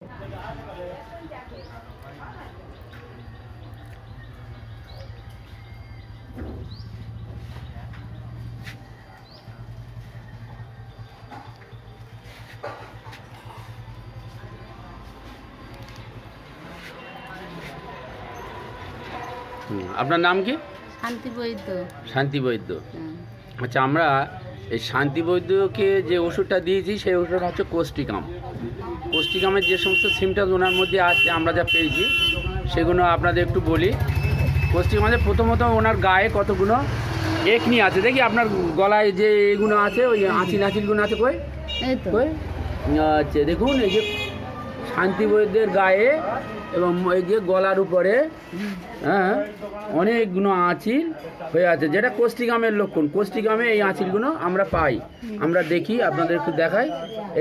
আপনার নাম কি? শান্তি বৈদ্য। শান্তি বৈদ্য। আচ্ছা, আমরা এই শান্তি বৈদ্যকে যে ওষুধটা দিয়েছি সেই ওষুধটা হচ্ছে কোস্টিকাম। কোস্টিকামের যে সমস্ত সিমটমস ওনার মধ্যে আছে আমরা যা পেয়েছি সেগুলো আপনাদের একটু বলি। কোস্টিকামের প্রথমত ওনার গায়ে কতগুলো একনি আছে, দেখি আপনার গলায় যে এগুলো আছে, ওই আঁচিলগুলো আছে কই কই? আচ্ছা, দেখুন এই যে শান্তি বৈদ্যের গায়ে এবং এই যে গলার উপরে হ্যাঁ অনেকগুলো আঁচিল হয়ে আছে, যেটা কোস্টিকামের লক্ষণ। কোস্টিকামে এই আঁচিলগুলো আমরা পাই, আমরা দেখি, আপনাদের একটু দেখাই,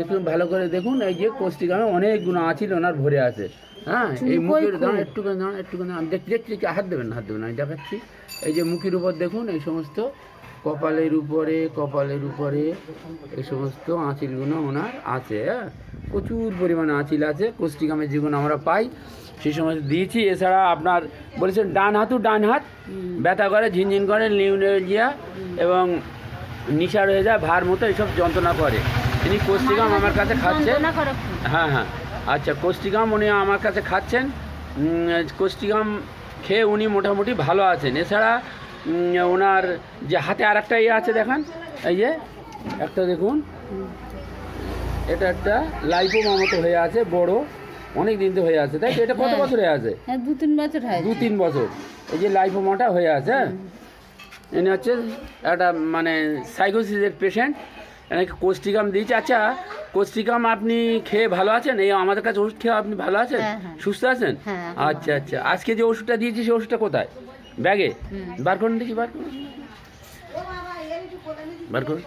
একটু ভালো করে দেখুন। এই যে কোস্টিকামে অনেকগুলো আঁচিল ওনার ভরে আছে। হ্যাঁ, এই মুখের দাঁড়ান একটুখানি আমি দেখছি, হাত দেবেন আমি দেখাচ্ছি। এই যে মুখের উপর দেখুন, এই সমস্ত কপালের উপরে এই সমস্ত আঁচিলগুলো ওনার আছে। হ্যাঁ, প্রচুর পরিমাণে আঁচিল আছে কোস্টিকামের, যেগুলো আমরা পাই সেই সমস্ত দিয়েছি। এছাড়া আপনার বলেছেন ডান হাত ব্যথা করে, ঝিনঝিন করে, নিউরোলজিয়া এবং নিশা রয়ে যায়, ভার মতো এইসব যন্ত্রণা করে। তিনি কোস্টিকাম আমার কাছে খাচ্ছেন। হ্যাঁ, আচ্ছা, কোস্টিকাম উনি আমার কাছে খাচ্ছেন। কোস্টিকাম খেয়ে উনি মোটামুটি ভালো আছেন। এছাড়া ওনার যে হাতে আর একটা ইয়ে আছে দেখান, এই যে একটা দেখুন, এটা একটা লাইপোমা মতো হয়ে আছে, বড়, অনেক দিন তো হয়ে আছে, তাই তো? এটা কত বছর হয়ে আছে? 2-3 বছর এই যে লাইপোমাটা হয়ে আছে। হ্যাঁ, এনে হচ্ছে একটা মানে সাইকোসিসের পেশেন্ট, এনাকে কোস্টিকাম দিয়েছে। আচ্ছা, কোস্টিকাম আপনি খেয়ে ভালো আছেন? এই আমাদের কাছে ওষুধ খেয়ে আপনি ভালো আছেন, সুস্থ আছেন? আচ্ছা, আজকে যে ওষুধটা দিয়েছি সেই ওষুধটা কোথায়? ব্যাগে বার করুন, দেখি বার করুন।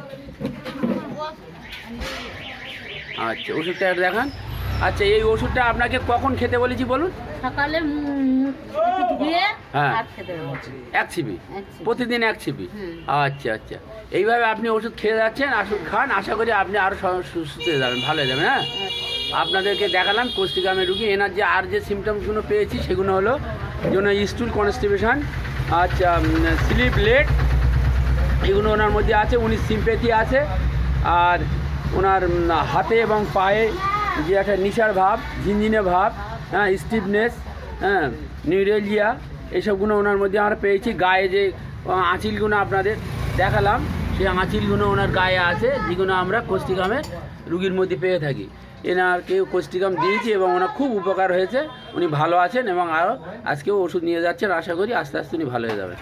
আচ্ছা, ওষুধটা দেখান। আচ্ছা, এই ওষুধটা আপনাকে কখন খেতে বলেছি বলুন? সকালে হ্যাঁ, 1 ছিপি প্রতিদিন 1 ছিপি। আচ্ছা, এইভাবে আপনি ওষুধ খেয়ে যাচ্ছেন, ওষুধ খান, আশা করি আপনি আরও সুস্থ হয়ে যাবেন, ভালো হয়ে যাবেন। হ্যাঁ, আপনাদেরকে দেখালাম কোস্টিকামের রুগী। এনার যে আর যে সিমটমসগুলো পেয়েছি সেগুলো হলো যেন স্টুল কনস্টিপেশন, আচ্ছা, স্লিপ লেট, এগুলো ওনার মধ্যে আছে। উনি সিম্প্যাথি আছে, আর ওনার হাতে এবং পায়ে যে একটা নিশার ভাব, ঝিনঝিনে ভাব, হ্যাঁ, স্টিফনেস, হ্যাঁ, নিউরোলজিয়া, এইসবগুলো ওনার মধ্যে আমরা পেয়েছি। গায়ে যে আঁচিলগুলো আপনাদের দেখালাম সেই আঁচিলগুলো ওনার গায়ে আছে, যেগুলো আমরা কোস্টিকামের রুগীর মধ্যে পেয়ে থাকি। এনারকে কোস্টিকাম দিয়েছি এবং ওনার খুব উপকার হয়েছে, উনি ভালো আছেন এবং আরও আজকেও ওষুধ নিয়ে যাচ্ছেন। আশা করি আস্তে আস্তে উনি ভালো হয়ে যাবেন।